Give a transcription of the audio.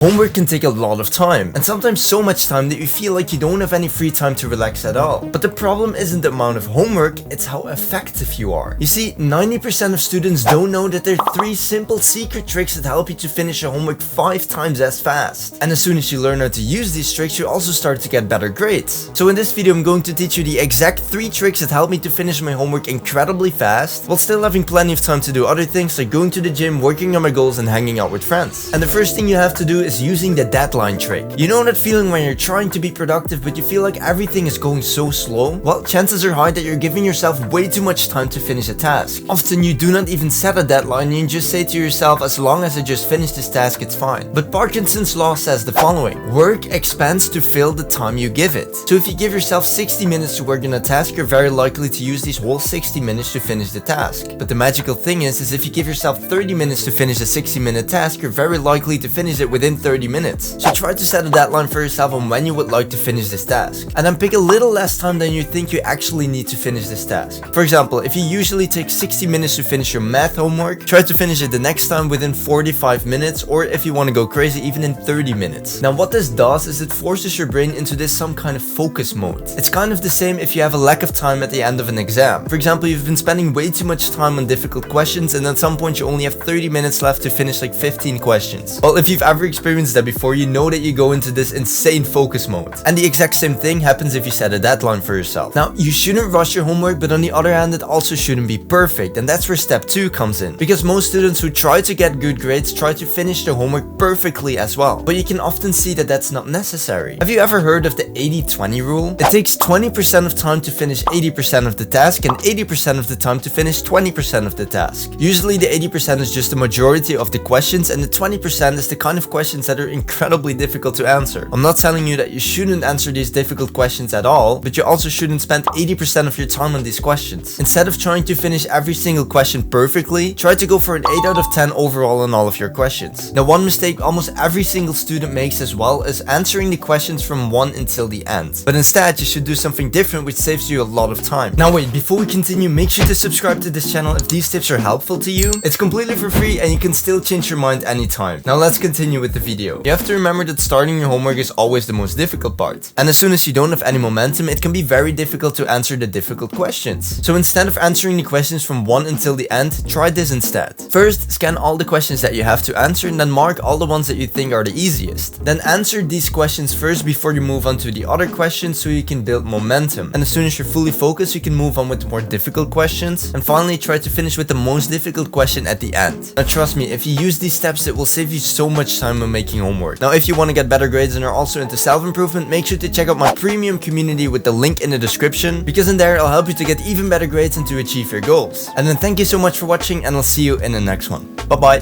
Homework can take a lot of time, and sometimes so much time that you feel like you don't have any free time to relax at all. But the problem isn't the amount of homework, it's how effective you are. You see, 90% of students don't know that there are 3 simple secret tricks that help you to finish your homework 5 times as fast. And as soon as you learn how to use these tricks, you also start to get better grades. So in this video, I'm going to teach you the exact 3 tricks that help me to finish my homework incredibly fast, while still having plenty of time to do other things like going to the gym, working on my goals, and hanging out with friends. And the first thing you have to do is using the deadline trick. You know that feeling when you're trying to be productive but you feel like everything is going so slow? Well, chances are high that you're giving yourself way too much time to finish a task. Often you do not even set a deadline and you just say to yourself, as long as I just finish this task, it's fine. But Parkinson's law says the following: work expands to fill the time you give it. So if you give yourself 60 minutes to work on a task, you're very likely to use these whole 60 minutes to finish the task. But the magical thing is if you give yourself 30 minutes to finish a 60-minute task, you're very likely to finish it within 30 minutes. So try to set a deadline for yourself on when you would like to finish this task. And then pick a little less time than you think you actually need to finish this task. For example, if you usually take 60 minutes to finish your math homework, try to finish it the next time within 45 minutes, or if you want to go crazy, even in 30 minutes. Now what this does is it forces your brain into this some kind of focus mode. It's kind of the same if you have a lack of time at the end of an exam. For example, you've been spending way too much time on difficult questions and at some point you only have 30 minutes left to finish like 15 questions. Well, if you've ever experienced that before, you know that you go into this insane focus mode. And the exact same thing happens if you set a deadline for yourself. Now, you shouldn't rush your homework, but on the other hand, it also shouldn't be perfect, and that's where step 2 comes in. Because most students who try to get good grades try to finish their homework perfectly as well. But you can often see that that's not necessary. Have you ever heard of the 80-20 rule? It takes 20% of time to finish 80% of the task and 80% of the time to finish 20% of the task. Usually the 80% is just the majority of the questions, and the 20% is the kind of questions that are incredibly difficult to answer. I'm not telling you that you shouldn't answer these difficult questions at all, but you also shouldn't spend 80% of your time on these questions. Instead of trying to finish every single question perfectly, try to go for an 8 out of 10 overall on all of your questions. Now, one mistake almost every single student makes as well is answering the questions from 1 until the end. But instead, you should do something different which saves you a lot of time. Now wait, before we continue, make sure to subscribe to this channel if these tips are helpful to you. It's completely for free and you can still change your mind anytime. Now let's continue with the video. You have to remember that starting your homework is always the most difficult part. And as soon as you don't have any momentum, it can be very difficult to answer the difficult questions. So instead of answering the questions from 1 until the end, try this instead. First, scan all the questions that you have to answer and then mark all the ones that you think are the easiest. Then answer these questions first before you move on to the other questions so you can build momentum. And as soon as you're fully focused, you can move on with the more difficult questions. And finally, try to finish with the most difficult question at the end. Now trust me, if you use these steps, it will save you so much time when making homework. Now if you want to get better grades and are also into self-improvement, make sure to check out my premium community with the link in the description, because in there I'll help you to get even better grades and to achieve your goals. And then thank you so much for watching, and I'll see you in the next one. Bye bye.